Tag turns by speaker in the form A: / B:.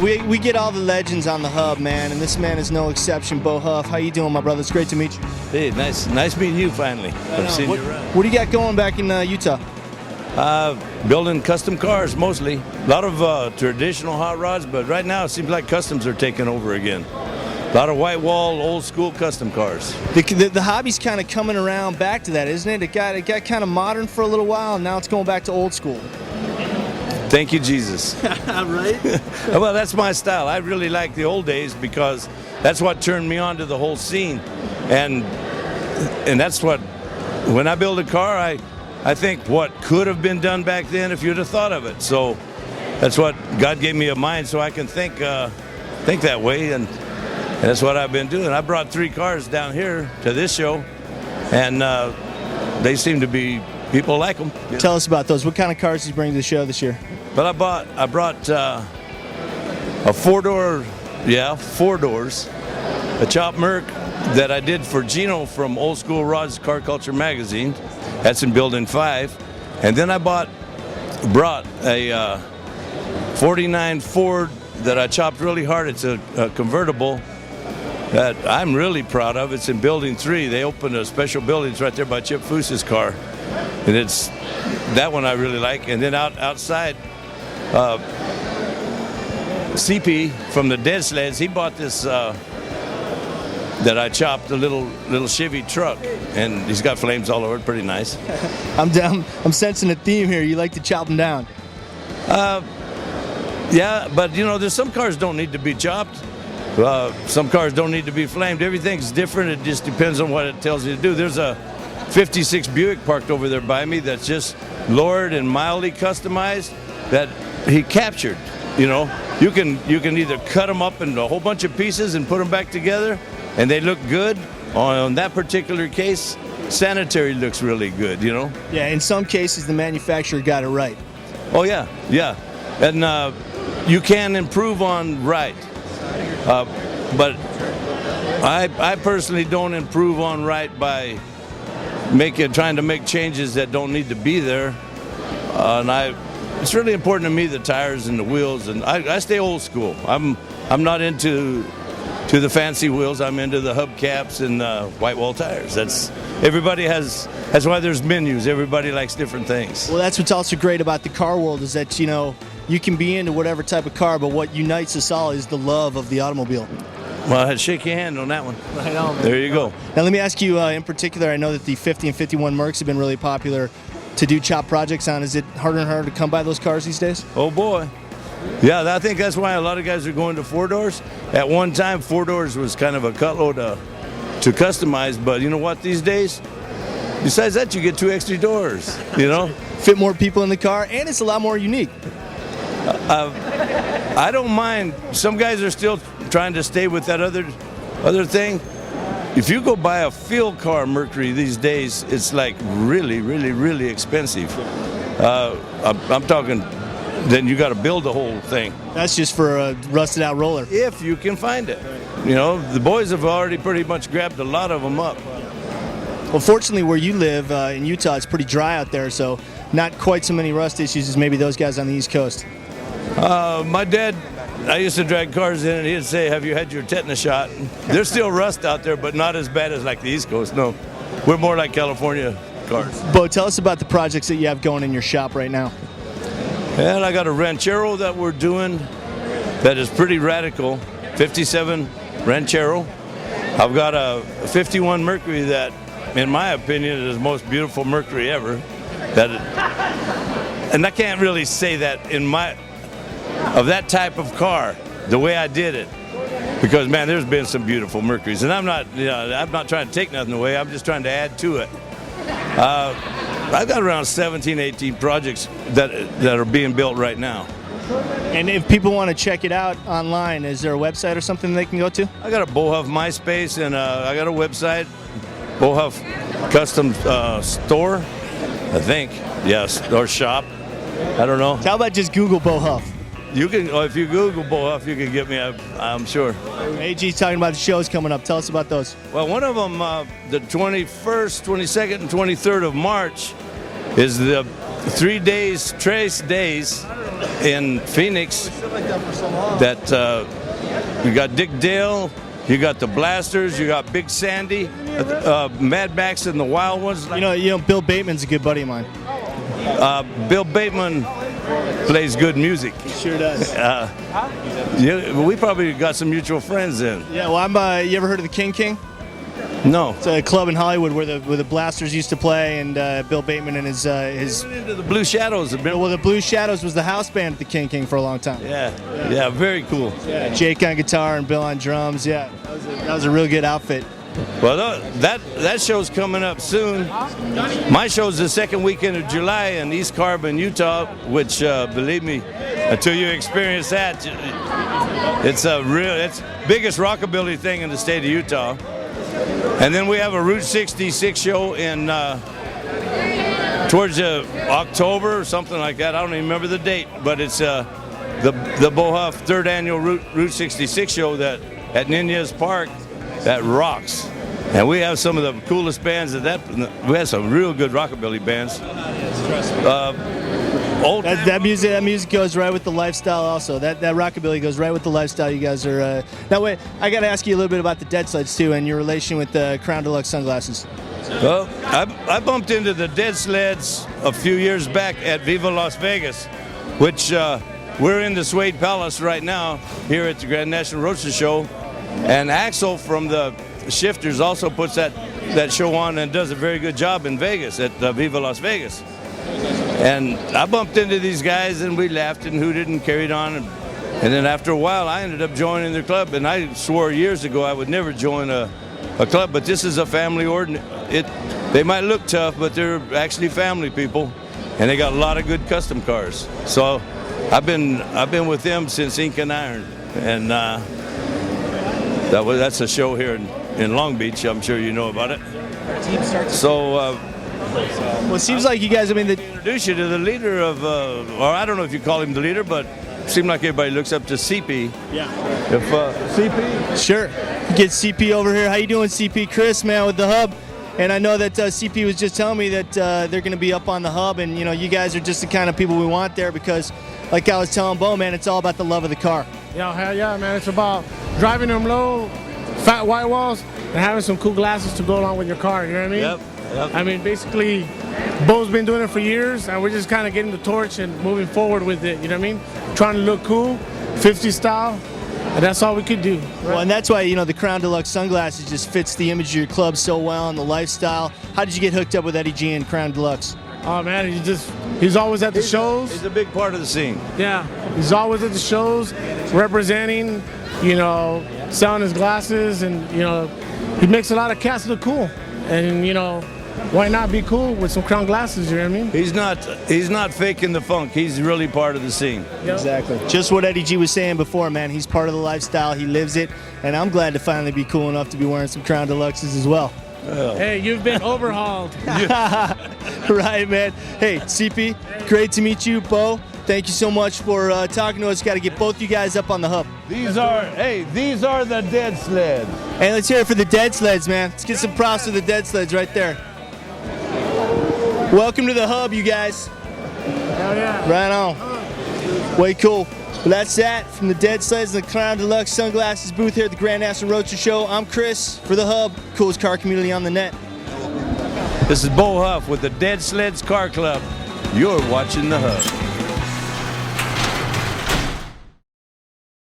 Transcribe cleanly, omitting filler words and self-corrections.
A: We get all the legends on the hub, man, and this man is no exception. Bo Huff, how you doing, my brother? It's great to meet you.
B: Hey, nice meeting you finally. I've seen you around.
A: What do you got going back in Utah?
B: Building custom cars mostly. A lot of traditional hot rods, but right now it seems like customs are taking over again. A lot of white wall, old school custom cars.
A: The hobby's kind of coming around back to that, isn't it? It got kind of modern for a little while, and now it's going back to old school.
B: Thank you, Jesus.
A: Right?
B: Well, that's my style. I really like the old days because that's what turned me on to the whole scene. And that's what, when I build a car, I think what could have been done back then if you'd have thought of it. So that's what God gave me a mind so I can think that way. And that's what I've been doing. I brought 3 cars down here to this show, and they seem to be, people like them.
A: Tell us about those. What kind of cars did you bring to the show this year?
B: Well, I brought a 4-door, 4 doors, a Chop Merc that I did for Gino from Old School Rods Car Culture magazine. That's in Building 5. And then I brought a 49 Ford that I chopped really hard. It's a convertible that I'm really proud of. It's in Building 3. They opened a special building. It's right there by Chip Foose's car. And it's that one I really like. And then outside, CP from the Dead Sleds, he bought this that I chopped, a little Chevy truck, and he's got flames all over it. Pretty nice.
A: I'm sensing a theme here. You like to chop them down.
B: Yeah, but you know, there's some cars don't need to be chopped. Some cars don't need to be flamed. Everything's different. It just depends on what it tells you to do. There's a 56 Buick parked over there by me that's just lowered and mildly customized that he captured. You know, you can either cut them up into a whole bunch of pieces and put them back together, and they look good. On that particular case, sanitary looks really good, you know?
A: Yeah, in some cases, the manufacturer got it right.
B: Oh, yeah. And you can improve on right. But I personally don't improve on right by trying to make changes that don't need to be there. It's really important to me, the tires and the wheels, and I stay old school. I'm not into the fancy wheels. I'm into the hubcaps and white wall tires. That's why there's menus. Everybody likes different things.
A: Well, that's what's also great about the car world is that, you know, you can be into whatever type of car, but what unites us all is the love of the automobile.
B: Well, I'd shake your hand on that one.
A: Right on, man.
B: There you go.
A: Now, let me ask you in particular, I know that the 50 and 51 Mercs have been really popular to do chop projects on. Is it harder and harder to come by those cars these days?
B: Oh, boy. Yeah, I think that's why a lot of guys are going to 4 doors. At one time, 4 doors was kind of a cutload to customize, but you know what, these days, besides that, you get 2 extra doors, you know?
A: Fit more people in the car, and it's a lot more unique.
B: I don't mind. Some guys are still trying to stay with that other thing. If you go buy a field car Mercury these days, it's like really, really, really expensive. I'm talking, then you got to build the whole thing.
A: That's just for a rusted out roller.
B: If you can find it. You know, the boys have already pretty much grabbed a lot of them up.
A: Well, fortunately, where you live in Utah, it's pretty dry out there, so not quite so many rust issues as maybe those guys on the East Coast.
B: My dad, I used to drag cars in, and he'd say, "Have you had your tetanus shot?" There's still rust out there, but not as bad as like the East Coast. No, we're more like California cars.
A: Bo, tell us about the projects that you have going in your shop right now.
B: And I got a Ranchero that we're doing that is pretty radical, 57 Ranchero. I've got a 51 Mercury that, in my opinion, is the most beautiful Mercury ever. And I can't really say that of that type of car, the way I did it, because man, there's been some beautiful Mercuries, and I'm not trying to take nothing away. I'm just trying to add to it. I've got around 17, 18 projects that are being built right now.
A: And if people want to check it out online, is there a website or something they can go to?
B: I got a Bo Huff MySpace, and I got a website, Bo Huff Custom Store, I think. Yes, or shop. I don't know.
A: How about just Google Bo Huff?
B: You can, if you Google Bo Huff, you can get me, I'm sure.
A: AG's talking about the shows coming up. Tell us about those.
B: Well, one of them, the 21st, 22nd, and 23rd of March, is the 3 days, Trace Days in Phoenix that you got Dick Dale, you got the Blasters, you got Big Sandy, Mad Max and the Wild Ones.
A: You know, Bill Bateman's a good buddy of mine.
B: Bill Bateman plays good music.
A: He sure does.
B: Yeah, we probably got some mutual friends then.
A: Yeah, well, you ever heard of the King?
B: No.
A: It's a club in Hollywood where the Blasters used to play, and Bill Bateman and his
B: Into the Blue Shadows.
A: well, the Blue Shadows was the house band at the King for a long time.
B: Yeah, very cool.
A: Yeah, Jake on guitar and Bill on drums. Yeah, that was a real good outfit.
B: Well, that show's coming up soon. My show's the second weekend of July in East Carbon, Utah, which, believe me, until you experience that, it's biggest rockabilly thing in the state of Utah. And then we have a Route 66 show in towards October or something like that. I don't even remember the date, but it's the Bo Huff third annual Route 66 show that at Nunez Park that rocks. And we have some of the coolest bands we have some real good rockabilly bands.
A: That music goes right with the lifestyle. Also, that rockabilly goes right with the lifestyle. You guys are. Now, wait, I got to ask you a little bit about the Dead Sleds too, and your relation with the Crown Deluxe sunglasses.
B: Well, I bumped into the Dead Sleds a few years back at Viva Las Vegas, which we're in the Suede Palace right now here at the Grand National Roadster Show, and Axel from the Shifters also puts that show on and does a very good job in Vegas at Viva Las Vegas. And I bumped into these guys and we laughed and hooted and carried on. And then after a while, I ended up joining their club. And I swore years ago I would never join a club, but this is a family ordinance. They might look tough, but they're actually family people. And they got a lot of good custom cars. So I've been with them since Ink and Iron. And that's a show here in Long Beach. I'm sure you know about it. So,
A: well, it seems like you guys,
B: introduce you to the leader of, or I don't know if you call him the leader, but it seemed like everybody looks up to CP.
A: Yeah.
B: If CP?
A: Sure. Get CP over here. How you doing, CP? Chris, man, with the Hub. And I know that CP was just telling me that they're going to be up on the Hub, and you guys are just the kind of people we want there because, like I was telling Bo, man, it's all about the love of the car.
C: Yeah, hell yeah, man. It's about driving them low, fat white walls, and having some cool glasses to go along with your car. You know what I mean?
B: Yep.
C: I mean, basically, Bo's been doing it for years, and we're just kind of getting the torch and moving forward with it. You know what I mean? Trying to look cool, 50 style, and that's all we could do. Right?
A: Well, and that's why the Crown Deluxe sunglasses just fits the image of your club so well and the lifestyle. How did you get hooked up with Eddie G and Crown Deluxe?
C: Oh man, he's always at the shows.
B: He's a big part of the scene.
C: Yeah, he's always at the shows, representing, selling his glasses, and he makes a lot of cats look cool. And why not be cool with some Crown glasses? You know what I mean?
B: He's not faking the funk. He's really part of the scene.
C: Yep.
A: Exactly. Just what Eddie G was saying before, man. He's part of the lifestyle. He lives it, and I'm glad to finally be cool enough to be wearing some Crown Deluxes as well.
C: Hey, you've been overhauled.
A: Right, man. Hey, CP, great to meet you. Bo, thank you so much for talking to us. Got to get both you guys up on the Hub.
B: These are the Dead Sleds.
A: Hey, let's hear it for the Dead Sleds, man. Let's get some props to the Dead Sleds right there. Welcome to the Hub, you guys.
C: Hell yeah.
A: Right on. Way cool. Well, that's that from the Dead Sleds and the Crown Deluxe Sunglasses booth here at the Grand National Roadster Show. I'm Chris for the Hub, coolest car community on the net.
B: This is Bo Huff with the Dead Sleds Car Club. You're watching the Hub.